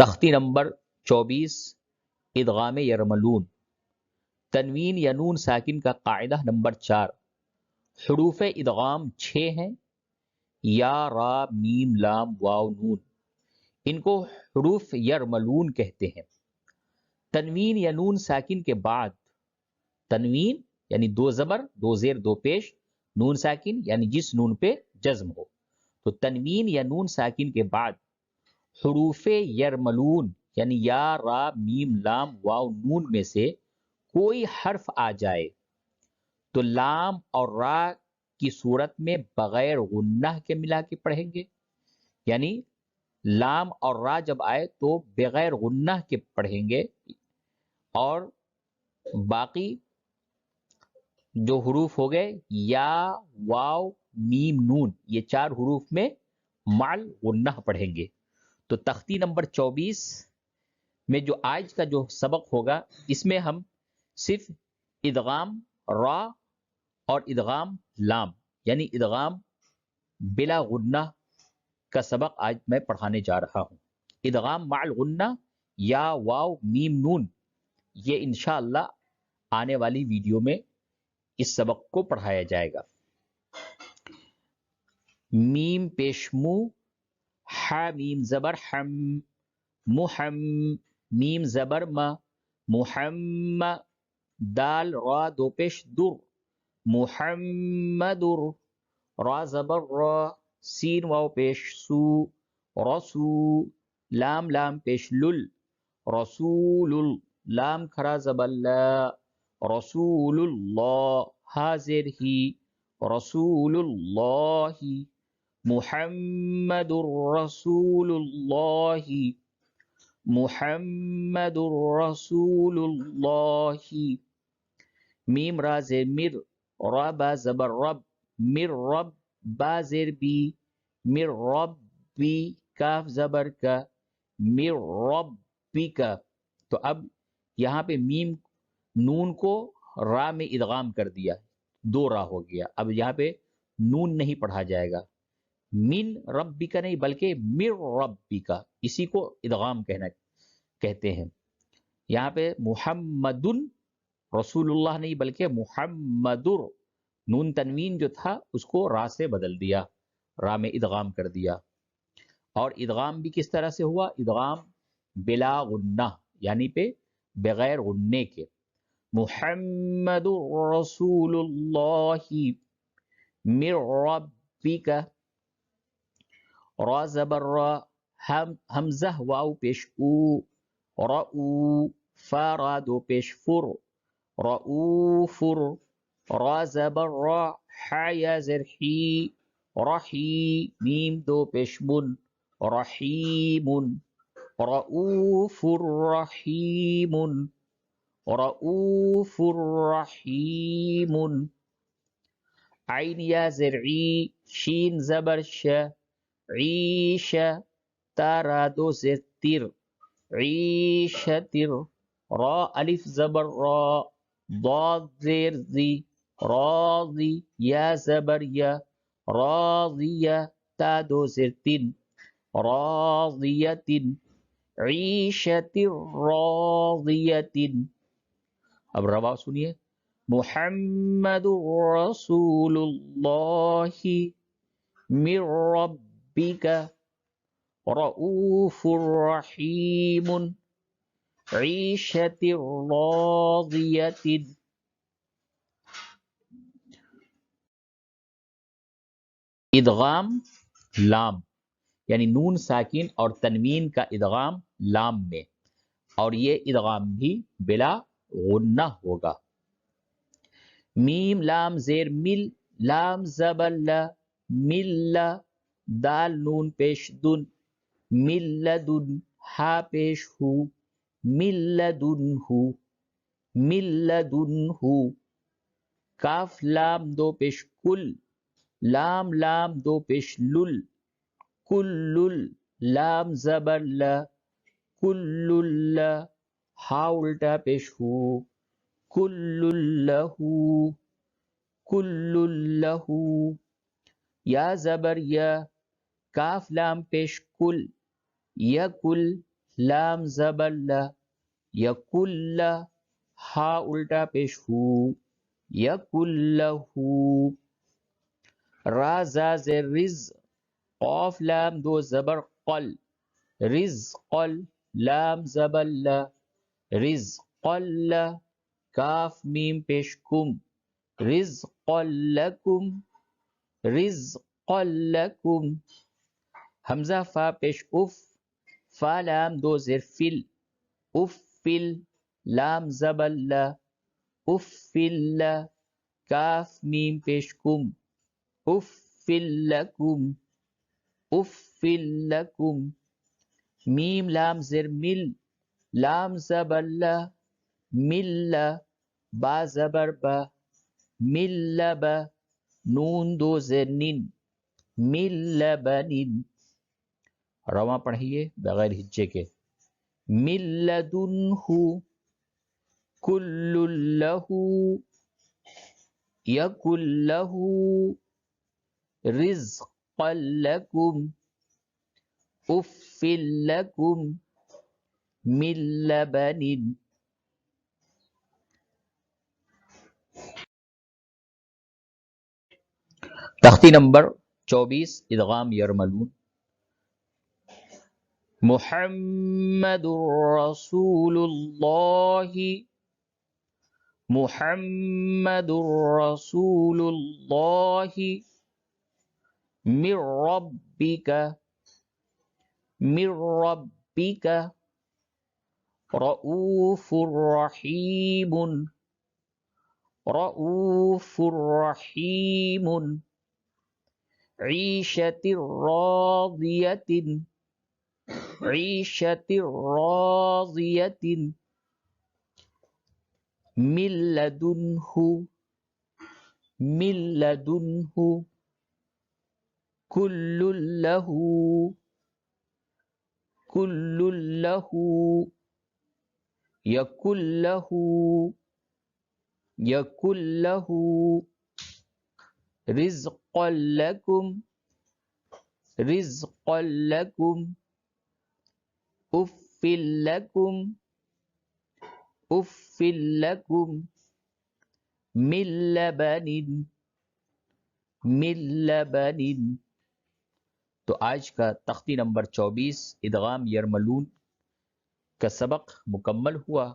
تختی نمبر 24 ادغام یرملون. تنوین یا نون ساکن کا قاعدہ نمبر 4. حروف ادغام 6 ہیں، یا، را، میم، لام، واو، نون. ان کو حروف یرملون کہتے ہیں. تنوین یا نون ساکن کے بعد، تنوین یعنی 2 زبر 2 زیر 2 پیش، نون ساکن یعنی جس نون پہ جزم ہو، تو تنوین یا نون ساکن کے بعد حروف یرملون یعنی یا، را، میم، لام، واو، نون میں سے کوئی حرف آ جائے تو لام اور را کی صورت میں بغیر غنہ کے ملا کے پڑھیں گے. یعنی لام اور را جب آئے تو بغیر غنہ کے پڑھیں گے، اور باقی جو حروف ہو گئے یا، واو، میم، نون، یہ 4 حروف میں مال غنہ پڑھیں گے. تو تختی نمبر 24 میں جو آج کا جو سبق ہوگا، اس میں ہم صرف ادغام را اور ادغام لام یعنی ادغام بلا غنہ کا سبق آج میں پڑھانے جا رہا ہوں. ادغام مع الغنہ یا، واو، میم، نون، یہ انشاءاللہ آنے والی ویڈیو میں اس سبق کو پڑھایا جائے گا. میم پیش مو، ح میم زبر حم، محم، میم زبر ما، محم، دال را 2 پیش در، محمدر، را زبر را، سین واو پیش سو، رسو، لام لام پیش لل، رسول، لام کھرا زبر لا، رسول اللہ، حاضر ہی، رسول اللہ، محمد رسول اللہ، محمد رسول اللہ. میم را زیر مر، را با زبر رب، مر رب، با زیر بی، مر رب بی، کاف زبر کا، مر رب بی کا. تو اب یہاں پہ میم نون کو را میں ادغام کر دیا، 2 را ہو گیا. اب یہاں پہ نون نہیں پڑھا جائے گا، من ربی کا نہیں بلکہ مر ربی کا، اسی کو ادغام کہتے ہیں. یہاں پہ محمدن رسول اللہ نہیں بلکہ محمدر، نون تنوین جو تھا اس کو را سے بدل دیا، را میں ادغام کر دیا. اور ادغام بھی کس طرح سے ہوا؟ ادغام بلا غنہ یعنی پہ بغیر غننے کے. محمد رسول اللہ من ربک، را زبر را، حمزہ واو پیش او، رؤو، فا را 2 پیش فر، رؤوفر، را زبر را، حا یا زر حی، رحی، میم 2 پیش من، رحیم، رؤوف رحیم، رؤوف رحیم. عین یا زرعی، شین زبر ش، عیش، تارا 2 زر تر، عیشتر، را الف زبر را، ضاد زیر زی، راضی، یا زبر یا، راضیہ، تا 2 زر تن، راضیۃ، عیشت راضیۃ. اب روا سنیے. محمد رسول اللہ من ربک، رؤوف رحیم، عیشت راضیۃ. ادغام لام یعنی نون ساکن اور تنوین کا ادغام لام میں، اور یہ ادغام بھی بلا غنہ ہوگا. میم لام زیر مل، لام زبر لا، مل، دال نون پیش دن، ملدن، ہا پیش ہو، ملدن ہو، ملدن ہو. کاف لام 2 پیش کل، لام لام 2 پیش لل، کل، لام زبر لا، کل لا، ہا الٹا پیش ہو، کل لہو، کل لہو. یا زبر یا، کاف لام پیش کل، یکل، لام زبر لا، یکل، ہا الٹا پیش ہو، یکل ہو، را زا زیر رز، قاف لام دو زبر قل، رز قل، لام زبر لا، رز قل، کاف میم پیش کم، رز قلکم، رز قلکم، حمزہ فا پیش اف، فا لام دو زیر فل، اف فل، لام زبر لا، اف فل، کاف میم پیش کم، اف فل لکم، اف فل لکم، میم لام زیر مل، لام زبر لا، مل، با زبر با، مل با، نون دو زیر نن، مل بنن، رواں پڑھیے بغیر ہجے کے، ملدنہ، کل لہ، یکن لہ، رزقا لکم، اف لکم، من لبن۔ تختی نمبر 24 ادغام یرملون۔ محمد رسول اللہ، محمد رسول اللہ، من ربک، من ربک، رؤوف رحیم، رؤوف رحیم، عیشت راضیۃ، عیشت راضیۃ، من لدنہ، من لدنہ، کل لہ، کل لہ، یکن لہ، یکن لہ، رزقا لکم، رزقا لکم، اف لکم، اف لکم، من لبن، من لبن۔ تو آج کا تختی نمبر 24 ادغام یرملون کا سبق مکمل ہوا۔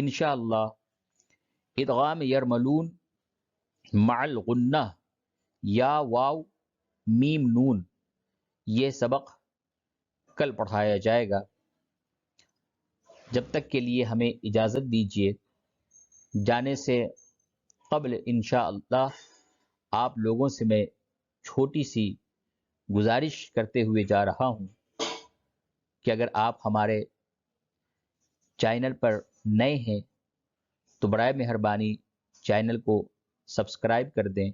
انشاءاللہ ادغام یرملون مع الغنہ، یا واو میم نون، یہ سبق کل پڑھایا جائے گا۔ جب تک کے لیے ہمیں اجازت دیجیے، جانے سے قبل انشاءاللہ آپ لوگوں سے میں چھوٹی سی گزارش کرتے ہوئے جا رہا ہوں کہ اگر آپ ہمارے چینل پر نئے ہیں تو برائے مہربانی چینل کو سبسکرائب کر دیں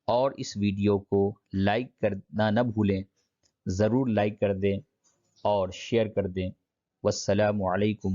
اور اس ویڈیو کو لائک کرنا نہ بھولیں، ضرور لائک کر دیں اور شیئر کر دیں۔ والسلام علیکم